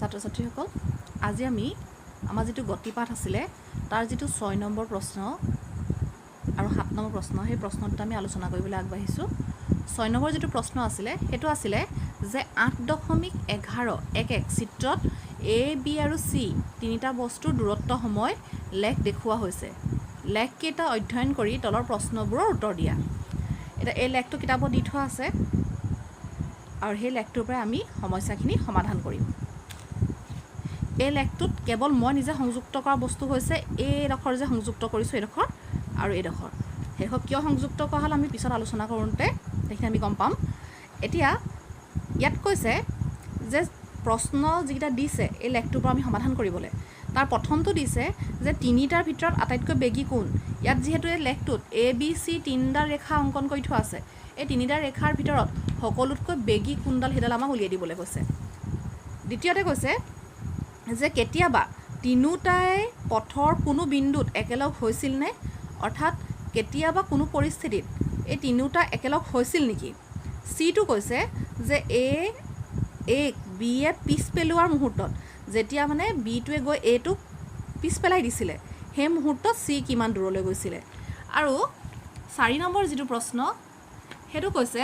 ছাত্ৰ ছাত্ৰীসকল আজি আমি আমাৰ যেটো গতিপাঠ আছিলে তাৰ যেটো 6 নম্বৰ প্ৰশ্ন আৰু 7 নম্বৰ প্ৰশ্ন সেই প্ৰশ্নটো আমি আলোচনা কৰিবলৈ আগবাঢ়িছো 6 নম্বৰ যেটো প্ৰশ্ন আছিলে হেতু আছিলে যে 8.11 চিত্ৰত A B আৰু C তিনিটা বস্তুৰ দূৰত্ব সময় লেখ দেখুওৱা হৈছে লেখ কেটা অধ্যয়ন কৰি তলৰ প্ৰশ্নবোৰৰ উত্তৰ দিয়া এটা এই লেখটো কিতাপত দি থোৱা আছে আৰু সেই লেখটোৰ পৰা আমি সমস্যাখিনি সমাধান কৰিম এই লেখটোত কেৱল মই নিজে সংযুক্ত কৰা বস্তু হৈছে এই ডখৰ যে সংযুক্ত কৰিছো এই ডখৰ আৰু এই ডখৰ হেখ কিয় সংযুক্ত কৰা হল আমি পিছত আলোচনা কৰোঁতে দেখি আমি গম পাম এতিয়া ইয়াত কৈছে যে প্ৰশ্ন যেটা দিছে এই লেখটোৰ পৰা আমি সমাধান কৰিবলৈ তাৰ প্ৰথমটো দিছে যে তিনিটাৰ ভিতৰত আটাইতকৈ বেগী কোন ইয়াত যেহেতু এই লেখটোত A B C তিনিটা ৰেখা অংকন কৰি থোৱা আছে এই তিনিটা ৰেখাৰ ভিতৰত সকলোতকৈ বেগী কোনডাল হেডাল আমাক উলিয়াই দিবলৈ কৈছে দ্বিতীয়তে কৈছে যে কেতিয়াবা তিনুটাই পথৰ কোনো বিন্দুত একেলগ হৈছিল নে অৰ্থাৎ কেতিয়াবা কোনো পৰিস্থিতিত এই তিনুটা একেলগ হৈছিল নেকি সি টো কৈছে যে A B এ পিছ পেলোৱাৰ মুহূৰ্তত যেতিয়া মানে B টোৱে গৈ A টো পিছ পেলাই দিছিলে সেই মুহূৰ্তত C কিমান দূৰলৈ গৈছিলে আৰু 4 নম্বৰ যেটো প্ৰশ্ন হেতু কৈছে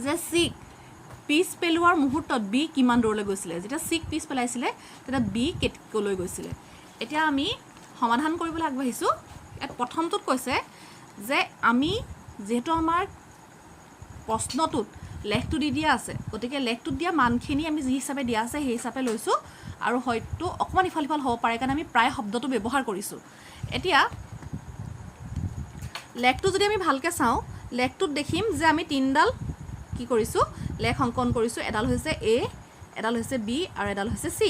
যে C পিছ পেলোৱাৰ মুহূৰ্তত B কিমান দূৰলৈ গৈছিলে যেতিয়া C পিছ পেলাইছিলে তেতিয়া B কেতকৈ গৈছিলে এতিয়া আমি সমাধান কৰিবলৈ আগবাঢ়িছো ইয়াত প্ৰথমটোত কৈছে যে আমি যেহেতু আমাৰ প্ৰশ্নটোত লেখটো দি দিয়া আছে গতিকে লেখটোত দিয়া মানখিনি আমি যি হিচাপে দিয়া আছে সেই হিচাপে লৈছো আৰু হয়তো অকমান ইফাল হ'ব পাৰে কাৰণ আমি প্ৰায় শব্দটো ব্যৱহাৰ কৰিছো এতিয়া লেখটো যদি আমি ভালকে চাও লেখটোত দেখিম যে আমি তিনডাল কি কৰিছো লেখ অংকন কৰিছো এডাল হৈছে A এডাল হৈছে B আৰু এডাল হৈছে C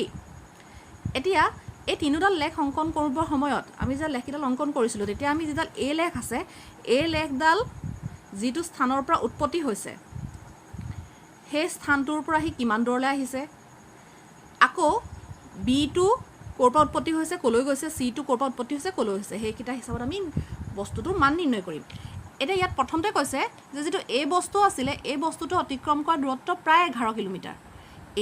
এতিয়া এই তিনিডাল লেখ অংকন কৰিবৰ সময়ত আমি যে লেখডাল অংকন কৰিছিলো তেতিয়া আমি যেডাল A লেখ আছে A লেখডাল যেটো স্থানৰ পৰা উৎপত্তি হৈছে সেই স্থানটোৰ পৰা হি কিমান দূৰলৈ আহিছে আকৌ B টো ক'ৰ পৰা উৎপত্তি হৈছে কলৈ গৈছে C টো ক'ৰ পৰা উৎপত্তি হৈছে কলৈ হৈছে সেই কিটা হিচাপত আমি বস্তুটোৰ মান নিৰ্ণয় কৰিম এতিয়া ইয়াত প্ৰথমতে কৈছে যে যেটো A বস্তু আছিল এই বস্তুটো অতিক্ৰম কৰা দূৰত্ব প্ৰায় 11 কিলোমিটাৰ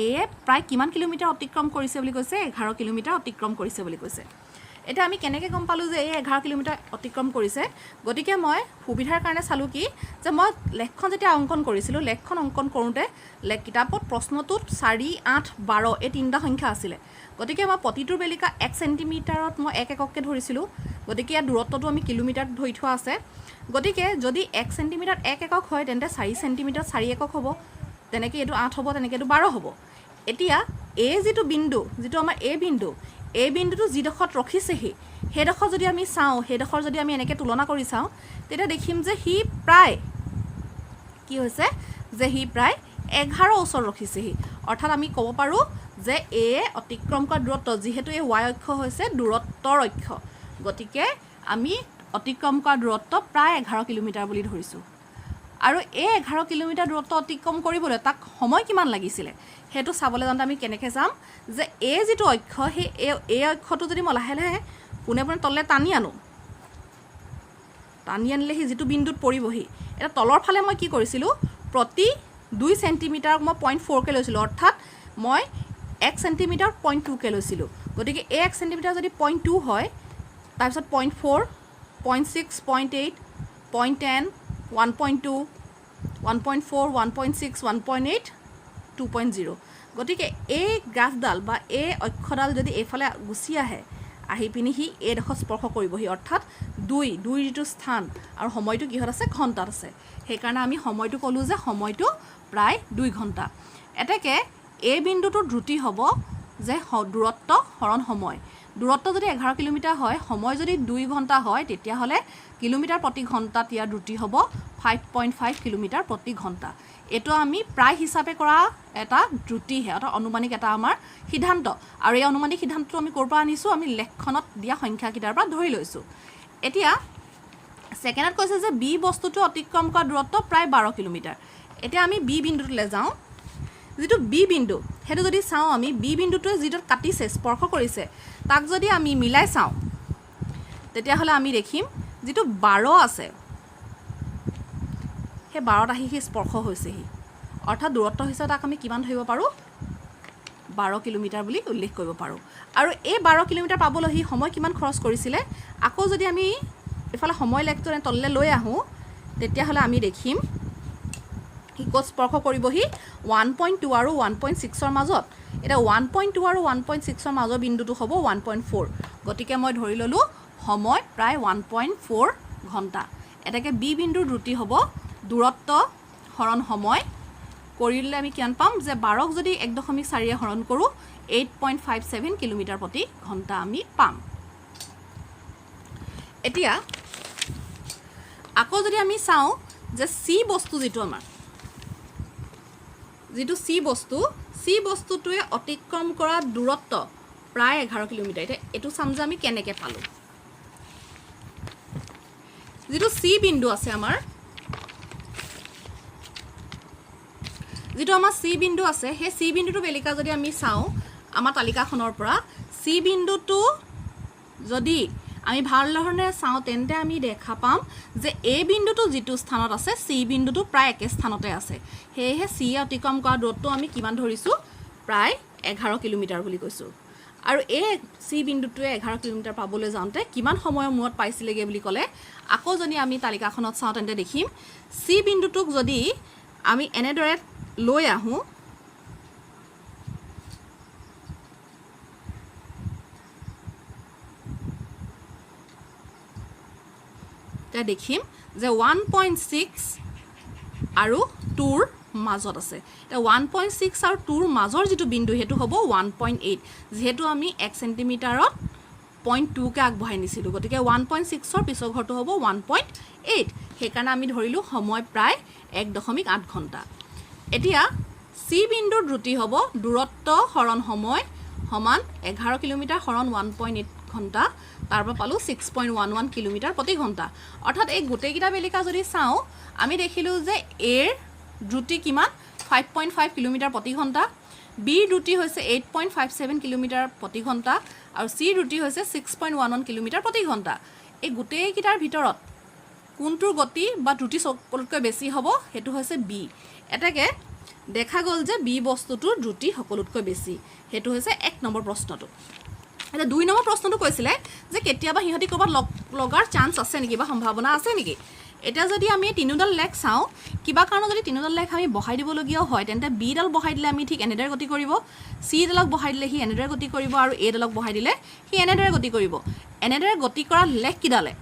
A প্ৰায় কিমান কিলোমিটাৰ অতিক্ৰম কৰিছে বুলি কৈছে 11 কিলোমিটাৰ অতিক্ৰম কৰিছে বুলি কৈছে এটা আমি কেনেকৈ গম পালো যে এই 11 কিলোমিটাৰ অতিক্ৰম কৰিছে গতিকে মই সুবিধাৰ কাৰণে চালু কি যে মই লেখখন যেতিয়া অংকন কৰিছিলো লেখখন অংকন কৰোতে লেখ কিতাপত প্ৰশ্নটোত 4 8 12 এই তিনটা সংখ্যা আছিল গতিকে মই প্ৰতিটোৰ বেলিকা 1 সেন্টিমিটাৰত মই এক এককে ধৰিছিলো গতিকে ইয়াৰ দূৰত্বটো আমি কিলোমিটাৰত ধৰি থোৱা আছে গতিকে যদি 1 সেন্টিমিটাৰ 1 একক হয় তেন্তে 4 সেন্টিমিটাৰ 4 একক হ'ব তেনেকৈ এটো 8 হ'ব তেনেকৈ এটো 12 হ'ব এতিয়া A যেটো বিন্দু যেটো আমাৰ A বিন্দুটো যিডখত ৰখিছেহি হেডখৰ যদি আমি চাও হেডখৰ যদি আমি এনেকৈ তুলনা কৰি চাও তেতিয়া দেখিম যে হি প্ৰায় কি হৈছে যে হি প্ৰায় 11 ওচৰ ৰখিছেহি অৰ্থাৎ আমি ক'ব পাৰো যে A অতিক্ৰম কৰা দূৰত্ব যেহেতু এই y অক্ষ হৈছে দূৰত্বৰ অক্ষ গতিকে আমি অতিক্ৰম কৰা দূৰত্ব প্ৰায় 11 কিলোমিটাৰ বুলি ধৰিছো আৰু এই 11 কিলোমিটাৰ দূৰত্ব অতিক্ৰম কৰিবলৈ তাক সময় কিমান লাগিছিল হেতু চাবলৈ যাওঁতে আমি কেনেকৈ যাম যে A যেটো অক্ষ হে এই অক্ষটো যদি মই লাহে লাহে পুনে তললে টানি আনিলে হি যেটো বিন্দুত পৰিবহি এটা তলৰ ফালে মই কি কৰিছিলো প্ৰতি 2 সেন্টিমিটাৰ মই 0.4 কে লৈছিলো অৰ্থাৎ মই 1 সেন্টিমিটাৰ 0.2 কে লৈছিলো গতিকে 1 সেন্টিমিটাৰ যদি 0.2 হয় তাৰ পিছত 0.4 0.6 0.8 0.10 1.2 1.4 1.6 1.8 2.0 গতিকে এই গ্ৰাফডাল বা এই অক্ষডাল যদি এইফালে গুছি আহি পিনি হি এই ডখৰ স্পৰ্শ কৰিবহি অৰ্থাৎ 2 যেটো স্থান আৰু সময়টো কিহত আছে ঘণ্টাত আছে সেই কাৰণে আমি সময়টো কলো যে সময়টো প্ৰায় 2 ঘণ্টা এতেকে এই বিন্দুটোৰ দ্ৰুতি হ'ব যে দূৰত্ব হৰণ সময় দূৰত্ব যদি 11 কিলোমিটাৰ হয় সময় যদি 2 ঘণ্টা হয় তেতিয়া হলে কিলোমিটাৰ প্ৰতি ঘণ্টাত ইয়াৰ দ্ৰুতি হ'ব 5.5 কিলোমিটাৰ প্ৰতি ঘণ্টা এটো আমি প্ৰায় হিচাপে কৰা এটা দ্ৰুতি হে অৰ্থাৎ অনুমানিক এটা আমাৰ সিদ্ধান্ত আৰু এই অনুমানিক সিদ্ধান্তটো আমি ক'ৰ পৰা আনিছো আমি লেখখনত দিয়া সংখ্যা কিটাৰ পৰা ধৰি লৈছো এতিয়া সেকেন্ডত কৈছে যে B বস্তুটো অতিক্ৰম কৰা দূৰত্ব প্ৰায় 12 কিলোমিটাৰ এতিয়া আমি B বিন্দুটোলৈ যাওঁ যেটো B বিন্দু হেতু যদি চাও আমি B বিন্দুটোৱে যেটো কাটিছে স্পৰ্শ কৰিছে তাক যদি আমি মিলাই চাও তেতিয়া হলে আমি দেখিম যেটো 12 আছে হে 12 আহি স্পৰ্শ হৈছেহি অৰ্থাৎ দূৰত্ব হিচাপে তাক আমি কিমান ধৰিব পাৰো 12 কিলোমিটাৰ বুলি উল্লেখ কৰিব পাৰোঁ আৰু এই 12 কিলোমিটাৰ পাবলৈ সি সময় কিমান খৰচ কৰিছিলে আকৌ যদি আমি এফালে সময় লেখটো তললৈ লৈ আহোঁ তেতিয়াহ'লে আমি দেখিম সি ক'ত স্পৰ্শ কৰিবহি 1.2 আৰু 1.6ৰ মাজত এটা 1.2 আৰু 1.6ৰ মাজৰ বিন্দুটো হ'ব 1.4 গতিকে মই ধৰি ল'লোঁ সময় প্ৰায় 1.4 ঘণ্টা এটাকে বি বিন্দুৰ দ্ৰুতি হ'ব দূৰত্ব হৰণ সময় কৰিলে আমি কিমান পাম যে 12ক যদি 1.4 হৰণ কৰোঁ 8.57 কিলোমিটাৰ প্ৰতি ঘণ্টা আমি পাম এতিয়া আকৌ যদি আমি চাওঁ যে চি বস্তু যিটো আমাৰ যিটো চি বস্তুটোৱে অতিক্ৰম কৰা দূৰত্ব প্ৰায় 11 কিলোমিটাৰ এতিয়া এইটো চাম যে আমি কেনেকৈ পালোঁ যিটো চি বিন্দু আছে আমাৰ চি বিন্দু আছে সেই চি বিন্দুটো বেলিকা যদি আমি চাওঁ আমাৰ তালিকাখনৰ পৰা চি বিন্দুটো যদি আমি ভাল ধৰণে চাওঁ তেন্তে আমি দেখা পাম যে এ বিন্দুটো যিটো স্থানত আছে চি বিন্দুটো প্ৰায় একে স্থানতে আছে সেয়েহে চি অতিক্ৰম কৰা দূৰত্ব আমি কিমান ধৰিছোঁ প্ৰায় 11 কিলোমিটাৰ বুলি কৈছোঁ আৰু এই চি বিন্দুটোৱে 11 কিলোমিটাৰ পাবলৈ যাওঁতে কিমান সময়ৰ মূৰত পাইছিলেগৈ বুলি ক'লে আকৌ যদি আমি তালিকাখনত চাওঁ তেন্তে দেখিম চি বিন্দুটোক যদি আমি এনেদৰে লৈ আহোঁ তেতিয়া দেখিম যে 1.6 আৰু 2ৰ মাজত আছে এতিয়া 1.6 আৰু 2ৰ মাজৰ যিটো বিন্দু সেইটো হ'ব 1.8 যিহেতু আমি 1 চেণ্টিমিটাৰত 0.2কে আগবঢ়াই নিছিলোঁ গতিকে 1.6ৰ পিছৰ ঘৰটো হ'ব 1.8 সেইকাৰণে আমি ধৰিলোঁ সময় প্ৰায় 1.8 ঘণ্টা এতিয়া চি বিন্দুৰ দ্ৰুতি হ'ব দূৰত্ব হৰণ সময় সমান 11 কিলোমিটাৰ হৰণ 1.8 ঘণ্টা তাৰ পৰা পালোঁ 6.11 কিলোমিটাৰ প্ৰতি ঘণ্টা অৰ্থাৎ এই গোটেইকেইটা বেলিকা যদি চাওঁ আমি দেখিলোঁ যে এৰ দ্ৰুতি কিমান 5.5 কিলোমিটাৰ প্ৰতি ঘণ্টা বিৰ দ্ৰুতি হৈছে 8.57 কিলোমিটাৰ প্ৰতি ঘণ্টা আৰু চিৰ দ্ৰুতি হৈছে 6.11 কিলোমিটাৰ প্ৰতি ঘণ্টা এই গোটেইকেইটাৰ ভিতৰত কোনটোৰ গতি বা দ্ৰুতি সকলোতকৈ বেছি হ'ব সেইটো হৈছে বি এটাকে দেখা গ'ল যে বি বস্তুটোৰ দ্ৰুতি সকলোতকৈ বেছি সেইটো হৈছে 1 নম্বৰ প্ৰশ্নটো এটা 2 নম্বৰ প্ৰশ্নটো কৈছিলে যে কেতিয়াবা সিহঁতি ক'ৰবাত লগাৰ চান্স আছে নেকি বা সম্ভাৱনা আছে নেকি এটা যদি আমি তিনিডাল লেখ চাওঁ কিবা কাৰণত যদি তিনিডাল লেখ আমি বহাই দিবলগীয়া হয় তেন্তে বি ডাল বহাই দিলে আমি ঠিক এনেদৰে গতি কৰিব চি ডালক বহাই দিলে সি এনেদৰে গতি কৰিব আৰু এ ডালক বহাই দিলে সি এনেদৰে গতি কৰিব এনেদৰে গতি কৰা লেখকেইডালে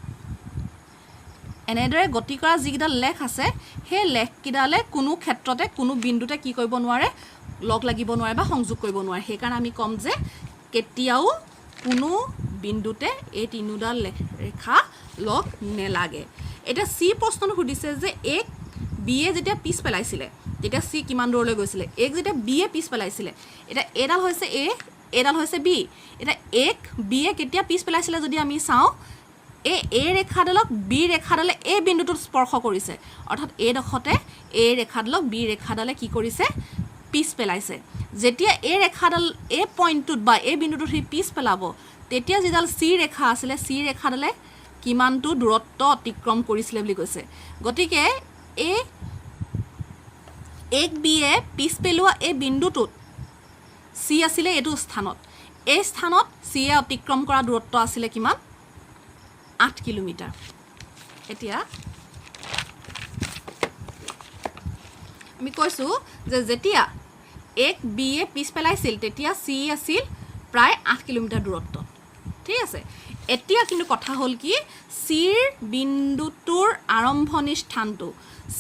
এনেদৰে গতি কৰা যিকেইডাল লেখ আছে সেই লেখকেইডালে কোনো ক্ষেত্ৰতে কোনো বিন্দুতে কি কৰিব নোৱাৰে লগ লাগিব নোৱাৰে বা সংযোগ কৰিব নোৱাৰে সেইকাৰণে আমি ক'ম যে কেতিয়াও কোনো বিন্দুতে এই তিনিডাল ৰেখা লগ নেলাগে এটা চি প্ৰশ্নটো সুধিছে যে এক বিয়ে যেতিয়া পিছ পেলাইছিলে তেতিয়া চি কিমান দূৰলৈ গৈছিলে এক যেতিয়া বিয়ে পিছ পেলাইছিলে এটা এডাল হৈছে এডাল হৈছে বি এটা এক বিয়ে কেতিয়া পিছ পেলাইছিলে যদি আমি চাওঁ এ ৰেখাডালক বি ৰেখাডালে এই বিন্দুটোত স্পৰ্শ কৰিছে অৰ্থাৎ এইডোখৰতে এ ৰেখাডালক বি ৰেখাডালে কি কৰিছে পিছ পেলাইছে যেতিয়া এই ৰেখাডাল এই পইণ্টটোত বা এই বিন্দুটোত সি পিছ পেলাব তেতিয়া যিডাল চি ৰেখা আছিলে চি ৰেখাডালে কিমানটো দূৰত্ব অতিক্ৰম কৰিছিলে বুলি কৈছে গতিকে এই এক বিয়ে পিছ পেলোৱা এই বিন্দুটোত চি আছিলে এইটো স্থানত এই স্থানত চিয়ে অতিক্ৰম কৰা দূৰত্ব আছিলে কিমান 8 কিলোমিটাৰ এতিয়া আমি কৈছোঁ যে যেতিয়া এক বিয়ে পিছ পেলাইছিল তেতিয়া চি আছিল প্ৰায় 8 কিলোমিটাৰ দূৰত্ব ঠিক আছে এতিয়া কিন্তু কথা হ'ল কি চিৰ বিন্দুটোৰ আৰম্ভণি স্থানটো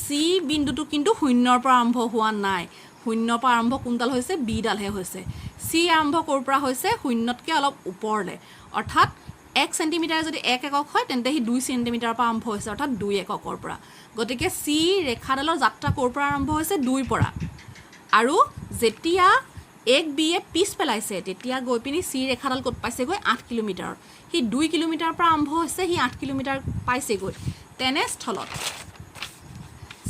চি বিন্দুটো কিন্তু শূন্যৰ পৰা আৰম্ভ হোৱা নাই শূন্যৰ পৰা আৰম্ভ কোনডাল হৈছে বি ডালহে হৈছে চি আৰম্ভ ক'ৰ পৰা হৈছে শূন্যতকৈ অলপ ওপৰলৈ অৰ্থাৎ 1 চেণ্টিমিটাৰ যদি 1 একক হয় তেন্তে সি 2 চেণ্টিমিটাৰৰ পৰা আৰম্ভ হৈছে অৰ্থাৎ 2 এককৰ পৰা গতিকে চি ৰেখাডালৰ যাত্ৰা ক'ৰ পৰা আৰম্ভ হৈছে 2ৰ পৰা আৰু যেতিয়া এক বিয়ে পিছ পেলাইছে তেতিয়া গৈ পিনি চি ৰেখাডাল ক'ত পাইছেগৈ 8 কিলোমিটাৰ সি 2 কিলোমিটাৰৰ পৰা আৰম্ভ হৈছে সি 8 কিলোমিটাৰ পাইছেগৈ তেনেস্থলত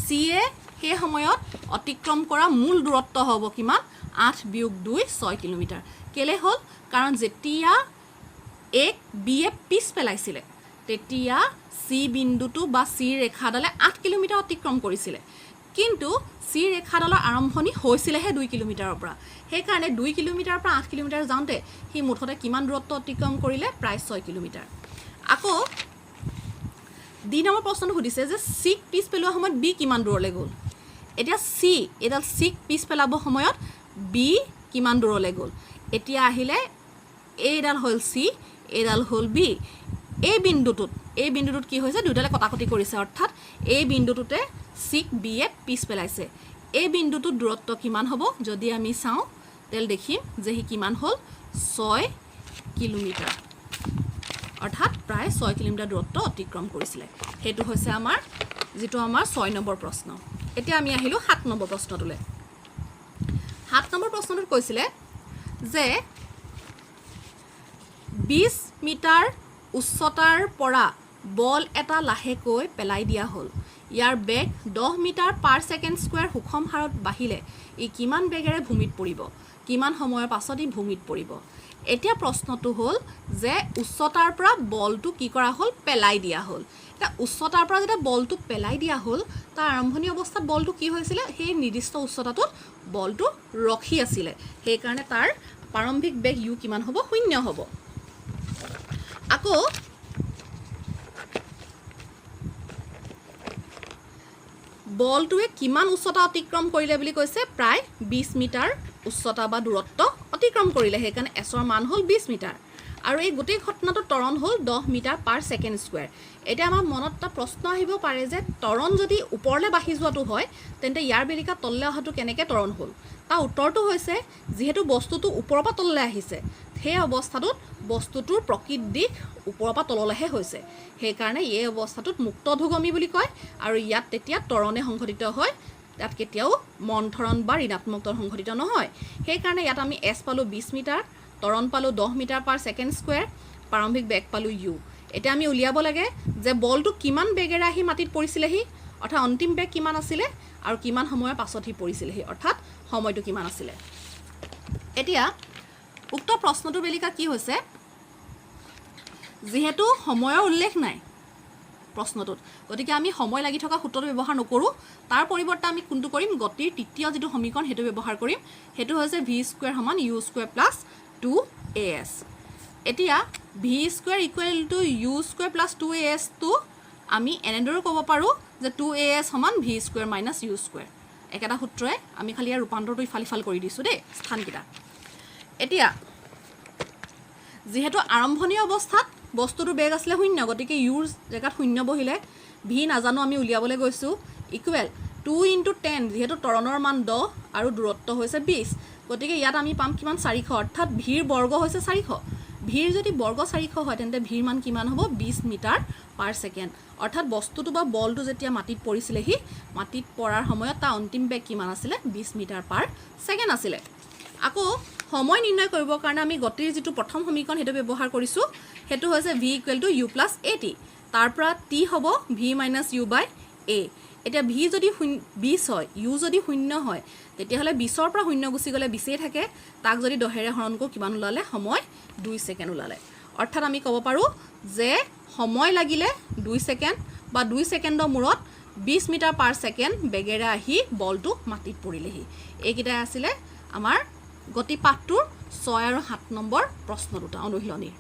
চিয়ে সেই সময়ত অতিক্ৰম কৰা মূল দূৰত্ব হ'ব কিমান 8 বিয়োগ 2 6 কিলোমিটাৰ কেলে হ'ল কাৰণ যেতিয়া এক বিয়ে পিছ পেলাইছিলে তেতিয়া চি বিন্দুটো বা চি ৰেখাডালে 8 কিলোমিটাৰ অতিক্ৰম কৰিছিলে কিন্তু চি ৰেখাডালৰ আৰম্ভণি হৈছিলেহে 2 কিলোমিটাৰৰ পৰা সেইকাৰণে 2 কিলোমিটাৰৰ পৰা 8 কিলোমিটাৰ যাওঁতে সি মুঠতে কিমান দূৰত্ব অতিক্ৰম কৰিলে প্ৰায় 6 কিলোমিটাৰ আকৌ ডি নম্বৰ প্ৰশ্নটো সুধিছে যে চিক পিছ পেলোৱা সময়ত বি কিমান দূৰলৈ গ'ল এতিয়া চি এডাল চিক পিছ পেলাব সময়ত বি কিমান দূৰলৈ গ'ল এতিয়া আহিলে এইডাল হ'ল চি এইডাল হ'ল বি এই বিন্দুটোত কি হৈছে দুইডালে কটাকটি কৰিছে অৰ্থাৎ এই বিন্দুটোতে চিক বি এ পিছ পেলাইছে এই বিন্দুটোৰ দূৰত্ব কিমান হ'ব যদি আমি চাওঁ তেল দেখিম যে হি কিমান হ'ল 6 কিলোমিটাৰ অৰ্থাৎ প্ৰায় 6 কিলোমিটাৰ দূৰত্ব অতিক্ৰম কৰিছিলে হেতু হৈছে আমাৰ যেটো আমাৰ 6 নম্বৰ প্ৰশ্ন এতিয়া আমি আহিলো 7 নম্বৰ প্ৰশ্নটোলে 7 নম্বৰ প্ৰশ্নটোত কৈছিলে যে 20 মিটাৰ উচ্চতাৰ পৰা বল এটা লাহেকৈ পেলাই দিয়া হ'ল ইয়াৰ বেগ 10 মিটাৰ পাৰ সেকেন্ড স্কয়াৰ সুষম হাৰত বাহিলে ই কিমান বেগেৰে ভূমিত পৰিব কিমান সময়ৰ পাছত ই ভূমিত পৰিব এতিয়া প্ৰশ্নটো হ'ল যে উচ্চতাৰ পৰা বলটো কি কৰা হ'ল পেলাই দিয়া হ'ল এটা উচ্চতাৰ পৰা যেতিয়া বলটো পেলাই দিয়া হ'ল তাৰ আৰম্ভণি অৱস্থাত বলটো কি হৈছিল সেই নিৰ্দিষ্ট উচ্চতাটোত বলটো ৰখি আছিল সেই কাৰণে তাৰ প্ৰাৰম্ভিক বেগ u কিমান হ'ব 0 হ'ব আকৌ বলটোৱে কিমান উচ্চতা অতিক্ৰম কৰিলে বুলি কৈছে প্ৰায় 20 মিটাৰ উচ্চতা বা দূৰত্ব অতিক্ৰম কৰিলে সেই কাৰণে s ৰ মান হ'ল 20 মিটাৰ আৰু এই গোটেই ঘটনাটো ত্বৰণ হ'ল 10 মিটাৰ পাৰ সেকেন্ড স্কয়াৰ এটা আমাৰ মনত এটা প্ৰশ্ন আহিব পাৰে যে ত্বৰণ যদি ওপৰলে বাঢ়ি যোৱাটো হয় তেন্তে ইয়াৰ বেলিকা তললে অহাটো কেনেকৈ ত্বৰণ হ'ল তাৰ উত্তৰটো হৈছে যেহেতু বস্তুটো ওপৰৰ পৰা তললৈ আহিছে সেই অৱস্থাটোত বস্তুটোৰ প্ৰকৃত দিশ ওপৰৰ পৰা তললৈহে হৈছে সেই কাৰণে এই অৱস্থাটোত মুক্তধুগমী বুলি কয় আৰু ইয়াত তেতিয়া ত্বৰণে সংঘটিত হয় তাত কেতিয়াও মন্থৰণ বা ঋণাত্মক ত্বৰণ সংঘটিত নহয় সেই কাৰণে ইয়াত আমি s পালো 20 মিটাৰ ত্বৰণ পালো 10 মিটাৰ পাৰ সেকেন্ড স্কয়াৰ প্ৰাৰম্ভিক বেগ পালো u এটা আমি উলিয়াব লাগে যে বলটো কিমান বেগেৰে আহি মাটিত পৰিছিলেহি অৰ্থাৎ অন্তিম বেগ কিমান আছিল আৰু কিমান সময়ৰ পাছত হি পৰিছিলেহি অৰ্থাৎ সময়টো কিমান আছিল এতিয়া উক্ত প্ৰশ্নটোৰ বেলিকা কি হৈছে যেহেতু সময়ৰ উল্লেখ নাই প্ৰশ্নটোত গতিকে আমি সময় লাগি থকা সূত্ৰটো ব্যৱহাৰ নকৰো তাৰ পৰিৱৰ্তে আমি কোনটো কৰিম গতিৰ তৃতীয় যেটো সমীকৰণ হেতু ব্যৱহাৰ কৰিম হেতু হৈছে v স্কয়াৰ সমান u স্কয়াৰ প্লাস 2as এতিয়া v square equal to u square plus 2as to আমি এনেদৰে ক'ব পাৰো যে 2as সমান v square minus u square একেটা সূত্ৰই আমি খালি ইয়াৰ ৰূপান্তৰটো ইফাল কৰি দিছো দেই স্থানকিটা এতিয়া যেহেতু আৰম্ভণি অৱস্থাত বস্তুটো বেগ আছিল 0 গতিকে u জায়গাত 0 বহিলে v নাজানো আমি উলিয়াবলৈ গৈছো ইকুৱেল 2 * 10 যেহেতু ত্বৰণৰ মান 10 আৰু দূৰত্ব হৈছে 20 গতিকে ইয়াত আমি পাম কিমান 400 অৰ্থাৎ v ৰ বৰ্গ হৈছে 400 v ৰ যদি বৰ্গ 400 হয় তেন্তে v ৰ মান কিমান হ'ব 20 মিটাৰ পাৰ সেকেন্ড অৰ্থাৎ বস্তুটো বা বলটো যেতিয়া মাটিত পৰিছিলেহি মাটিত পৰাৰ সময়ত তাৰ অন্তিম বেগ কিমান আছিল 20 মিটাৰ পাৰ সেকেন্ড আছিল আকৌ সময় নিৰ্ণয় কৰিবৰ কাৰণে আমি গতিৰ যেটো প্ৰথম সমীকৰণ হেতু ব্যৱহাৰ কৰিছো হেতু হৈছে v = u + at তাৰ পৰা t হ'ব v - u / a এতিয়া v যদি 20 হয় u যদি 0 হয় তেতিয়া হলে 20 ৰ পৰা 0 গুচি গলে 20 থাকে তাক যদি 10 ৰে হৰণ কৰো কিমান ওলালে সময় 2 সেকেন্ড ওলালে অৰ্থাৎ আমি ক'ব পাৰো যে সময় লাগিলে 2 সেকেন্ড বা 2 সেকেন্ডৰ মূৰত 20 মিটাৰ পাৰ সেকেন্ড বেগেৰে আহি বলটো মাটিত পৰিলেহি এইকিটা আছিল আমাৰ গতি পাঠটোৰ 6 আৰু 7 নম্বৰ প্ৰশ্ন দুটা অনুশীলনীৰ